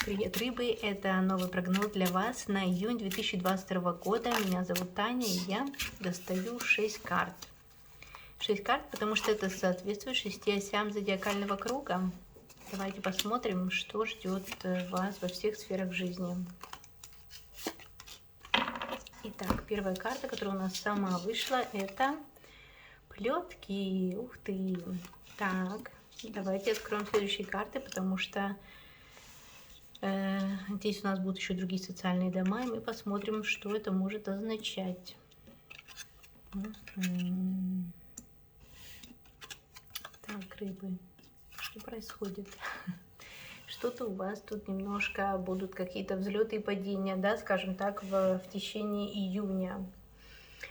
Привет, рыбы! Это новый прогноз для вас на июнь 2022 года. Меня зовут Таня, и я достаю 6 карт. 6 карт, потому что это соответствует 6 осям зодиакального круга. Давайте посмотрим, что ждет вас во всех сферах жизни. Итак, первая карта, которая у нас сама вышла, это плетки. Ух ты! Так, давайте откроем следующие карты, потому что здесь у нас будут еще другие социальные дома, и мы посмотрим, что это может означать. Так, рыбы, что происходит? Что-то у вас тут немножко будут какие-то взлеты и падения, да, скажем так, в течение июня.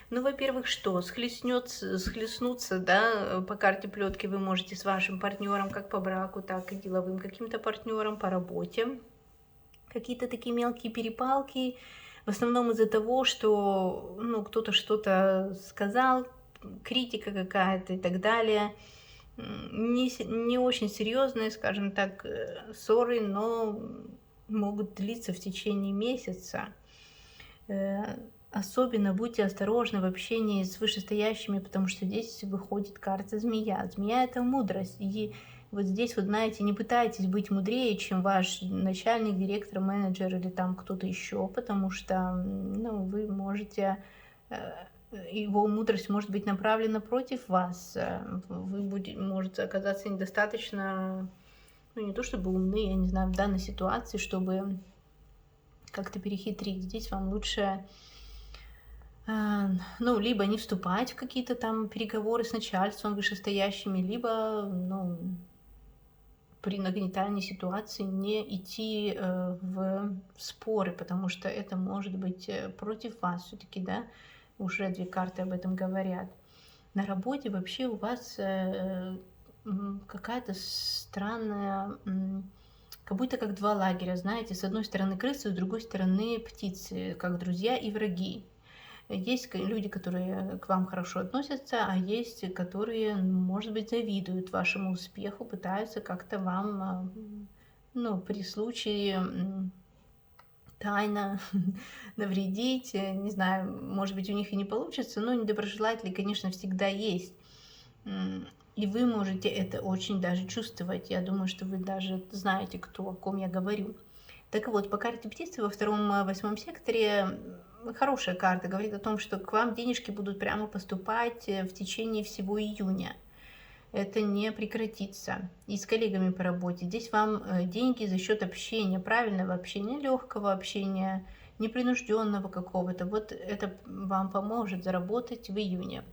Ну, во-первых, что? Схлестнуться, да, по карте плетки вы можете с вашим партнером, как по браку, так и деловым каким-то партнером по работе. Какие-то такие мелкие перепалки, в основном из-за того, что, ну, кто-то что-то сказал, критика какая-то и так далее. Не очень серьезные, скажем так, ссоры, но могут длиться в течение месяца. Особенно будьте осторожны в общении с вышестоящими, потому что здесь выходит карта змея. Змея — это мудрость. И вот здесь, вот знаете, не пытайтесь быть мудрее, чем ваш начальник, директор, менеджер или там кто-то еще, потому что, ну, вы можете, его мудрость может быть направлена против вас. Вы можете оказаться недостаточно, ну, не то чтобы умны, я не знаю, в данной ситуации, чтобы как-то перехитрить. Здесь вам лучше, ну, либо не вступать в какие-то там переговоры с начальством вышестоящими, либо, ну, при нагнетании ситуации не идти в споры, потому что это может быть против вас все-таки, да, уже 2 карты об этом говорят. На работе вообще у вас какая-то странная, как будто как 2 лагеря, знаете, с одной стороны крысы, с другой стороны птицы, как друзья и враги. Есть люди, которые к вам хорошо относятся, а есть, которые, может быть, завидуют вашему успеху, пытаются как-то вам, ну, при случае тайно навредить. Не знаю, может быть, у них и не получится, но недоброжелатели, конечно, всегда есть. И вы можете это очень даже чувствовать. Я думаю, что вы даже знаете, о ком я говорю. Так вот, по карте птицы во 2-м, 8-м секторе хорошая карта. Говорит о том, что к вам денежки будут прямо поступать в течение всего июня. Это не прекратится. И с коллегами по работе. Здесь вам деньги за счет общения, правильного общения, легкого общения, непринужденного какого-то. Вот это вам поможет заработать в июне.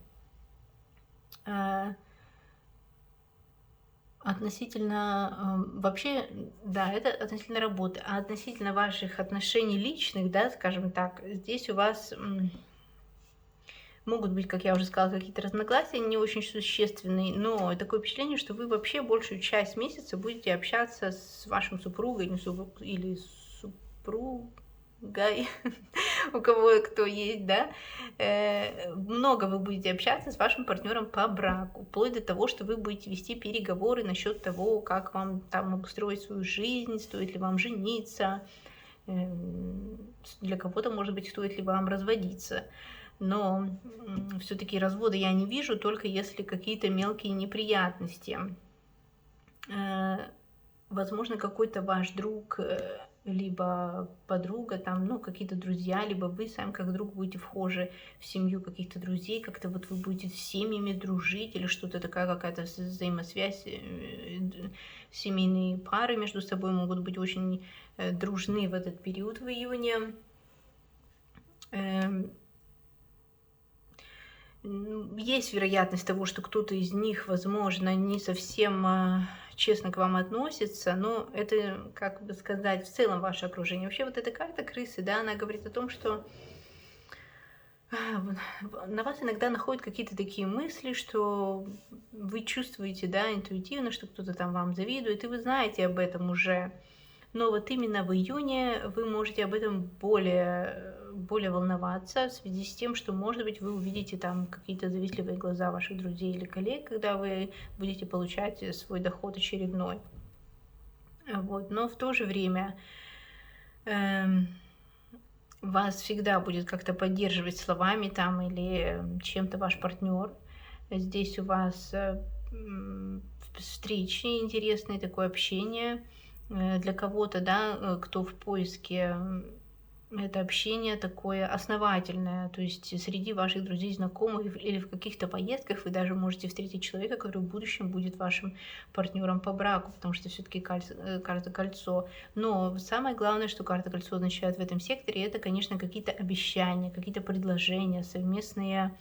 Относительно, вообще, да, это относительно работы, а относительно ваших отношений личных, да, скажем так, здесь у вас могут быть, как я уже сказала, какие-то разногласия, не очень существенные, но такое впечатление, что вы вообще большую часть месяца будете общаться с вашим супругом или супругой, у кого кто есть, да, много вы будете общаться с вашим партнером по браку, вплоть до того, что вы будете вести переговоры насчет того, как вам там обустроить свою жизнь, стоит ли вам жениться, для кого-то, может быть, стоит ли вам разводиться. Но все-таки развода я не вижу, только если какие-то мелкие неприятности. Возможно, какой-то ваш друг, либо подруга, там, ну, какие-то друзья, либо вы сами как друг будете вхожи в семью каких-то друзей, как-то вот вы будете с семьями дружить, или что-то такая какая-то взаимосвязь, семейные пары между собой могут быть очень дружны в этот период в июне. Есть вероятность того, что кто-то из них, возможно, не совсем честно к вам относится, но это, как бы сказать, в целом ваше окружение. Вообще вот эта карта крысы, да, она говорит о том, что на вас иногда находят какие-то такие мысли, что вы чувствуете, да, интуитивно, что кто-то там вам завидует, и вы знаете об этом уже. Но вот именно в июне вы можете об этом более волноваться в связи с тем, что, может быть, вы увидите там какие-то завистливые глаза ваших друзей или коллег, когда вы будете получать свой доход очередной. Вот. Но в то же время Вас всегда будет как-то поддерживать словами там или чем-то ваш партнер. Здесь у вас встречи интересные, такое общение. Для кого-то, да, кто в поиске, это общение такое основательное, то есть среди ваших друзей, знакомых или в каких-то поездках вы даже можете встретить человека, который в будущем будет вашим партнером по браку, потому что все-таки карта кольцо. Но самое главное, что карта кольцо означает в этом секторе, это, конечно, какие-то обещания, какие-то предложения, совместные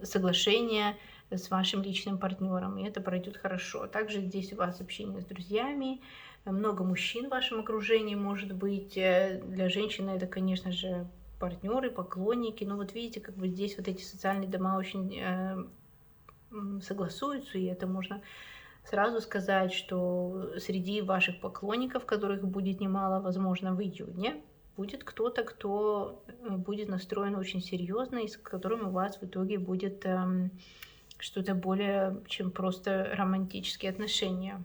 соглашения с вашим личным партнером, и это пройдет хорошо. Также здесь у вас общение с друзьями, много мужчин в вашем окружении может быть. Для женщины это, конечно же, партнеры, поклонники. Но вот видите, как бы здесь вот эти социальные дома очень согласуются, и это можно сразу сказать, что среди ваших поклонников, которых будет немало, возможно, в июне, будет кто-то, кто будет настроен очень серьезно и с которым у вас в итоге будет что-то более, чем просто романтические отношения.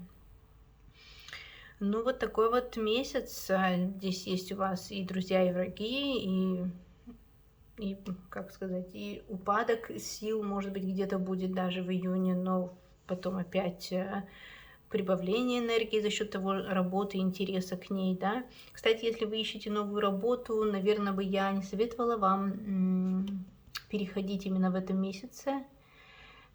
Ну, вот такой вот месяц. Здесь есть у вас и друзья, и враги, и как сказать, и упадок сил, может быть, где-то будет даже в июне, но потом опять прибавление энергии за счет того работы, интереса к ней, да. Кстати, если вы ищете новую работу, наверное, бы я не советовала вам переходить именно в этом месяце,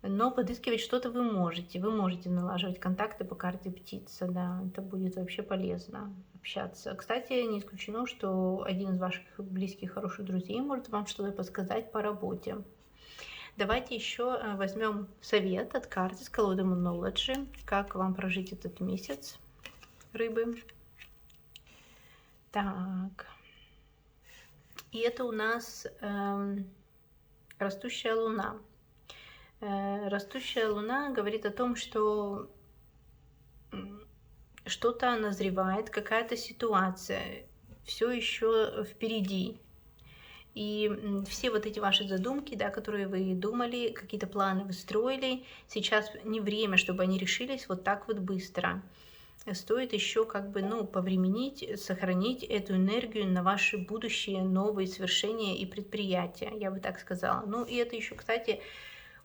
но подыскивать что-то вы можете. Вы можете налаживать контакты по карте птица, да, это будет вообще полезно общаться. Кстати, не исключено, что один из ваших близких, хороших друзей может вам что-то подсказать по работе. Давайте еще возьмем совет от карты с колоды Moonology, как вам прожить этот месяц, рыбы. Так, и это у нас растущая луна. Растущая луна говорит о том, что что-то назревает, какая-то ситуация все еще впереди. И все вот эти ваши задумки, да, которые вы думали, какие-то планы вы строили, сейчас не время, чтобы они решились вот так вот быстро. Стоит еще как бы, ну, повременить, сохранить эту энергию на ваши будущие новые свершения и предприятия, я бы так сказала. Ну, и это еще, кстати,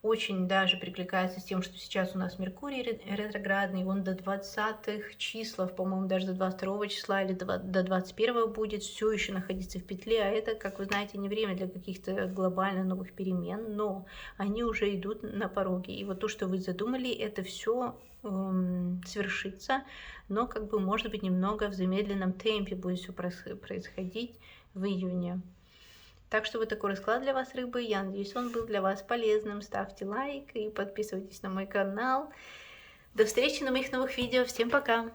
очень даже прикликается с тем, что сейчас у нас Меркурий ретроградный, он до 20-х числов, по-моему, даже до 22 числа или до 21 будет все еще находиться в петле, а это, как вы знаете, не время для каких-то глобально новых перемен, но они уже идут на пороге. И вот то, что вы задумали, это все свершится, но как бы, может быть, немного в замедленном темпе будет все происходить в июне. Так что вот такой расклад для вас, рыбы. Я надеюсь, он был для вас полезным. Ставьте лайк и подписывайтесь на мой канал. До встречи на моих новых видео. Всем пока!